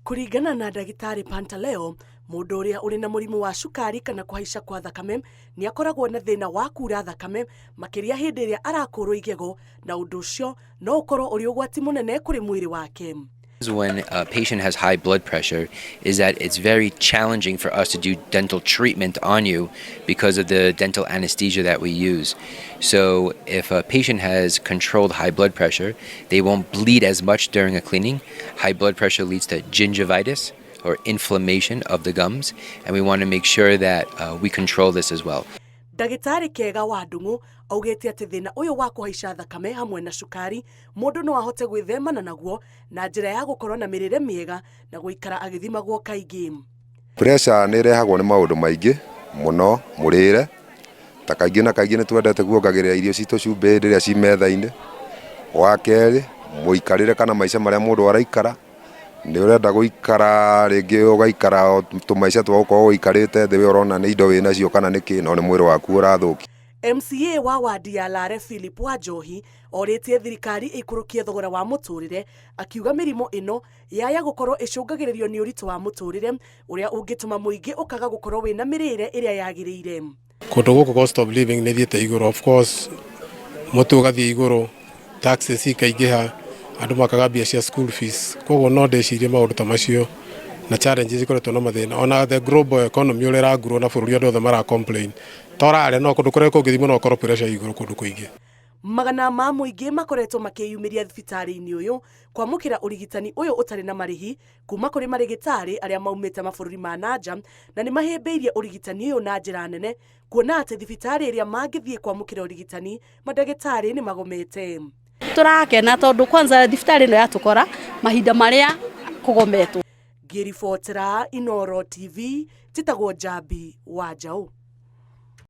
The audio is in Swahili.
Kũringana na ndagĩtarĩ Pantaleo, mũndũ ũrĩa ũrĩ na mũrimũ wa cukari kana kũhaica kwa thakame nĩ akoragwo na thĩna wa kuura thakame makĩria hĩndĩ ĩrĩa arakũrwo igego, na ũndũ ũcio no ũkorwo ũrĩ ũgwati mũnene kũrĩ mwĩrĩ wake. When a patient has high blood pressure is that it's very challenging for us to do dental treatment on you because of the dental anesthesia that we use. So if a patient has controlled high blood pressure, they won't bleed as much during a cleaning. High blood pressure leads to gingivitis or inflammation of the gums, and we want to make sure that we control this as well. Ndagĩtarĩ Kega wa Ndung'u augĩte atĩ thĩna ũyũ wa kũhaica thakame hamwe na cukari mũndũ no ahote gwĩthemana naguo na njĩra ya gũkorwo na mĩrĩre mĩega na gũikara agĩthimagwo kaingĩ. Pressure nĩ ĩrehagwo nĩ maũndũ maingĩ mũno mũrĩre, ta kaingĩ na kaingĩ nĩ twendete kuongagĩrĩra irio citũ cumbĩ rĩrĩa ci metha-inĩ. Wa kerĩ, mũikarĩre kana maica marĩa mũndũ araikara, nĩ ũrenda gũikara rĩngĩ ũgaikara tũmaica twa gũkorwo ũikarĩte thĩ ũrona nĩ indo wĩna cio kana nĩkĩ, no nĩ mwĩrĩ waku ũrathũki. MCA wa wadi ya Lare Philip Wanjohi orĩtie thirikari ĩikũrũkie thogora wa mũtũrĩre, akiuga mĩrimũ ĩno yaya gũkorwo ĩcũngagĩrĩrio nĩ ũritũ wa mũtũrĩre ũrĩa ũngĩtũma mũingĩ ũkaga gũkorwo wĩna mĩrĩre ĩrĩa yagĩrĩire. Kũndũ gũkũ cost of living nĩ thiĩte igũrũ, of course mũtu ũgathiĩ igũrũ, taxes ikaingĩha, andũ makaga mbia cia school fees, koguo no ndĩcirie maũndũ ta macio na challenges ikoretwo na mathĩna. Ona the global economy ũrĩa ĩragurwo na bũrũri andũ othe mara complain. Torare no kũndũ kũrĩa kũngĩthimwo no ũkorwo pressure igũrũ kũndũ kũingĩ. Magana ma mũingĩ makoretwo makĩyumĩria thibitarĩ-inĩ ũyũ kwamũkĩra ũrigitani ũyũ ũtarĩ na marĩhi kuma kũrĩ marĩgĩtarĩ arĩa maumĩte mabũrũri ma nanja, na nĩ mahĩmbĩirie ũrigitani ũyũ na njĩra nene, kuona atĩ thibitarĩ ĩrĩa mangĩthiĩ kwamũkĩra ũrigitani mandagĩtarĩ nĩ magomete. Turakena tondũ kwanza thibitarĩ ĩno yatũkora mahinda marĩa kũgometwo. Ngĩribotera Inooro TV, njĩtagwo Njambi wa Njaũ.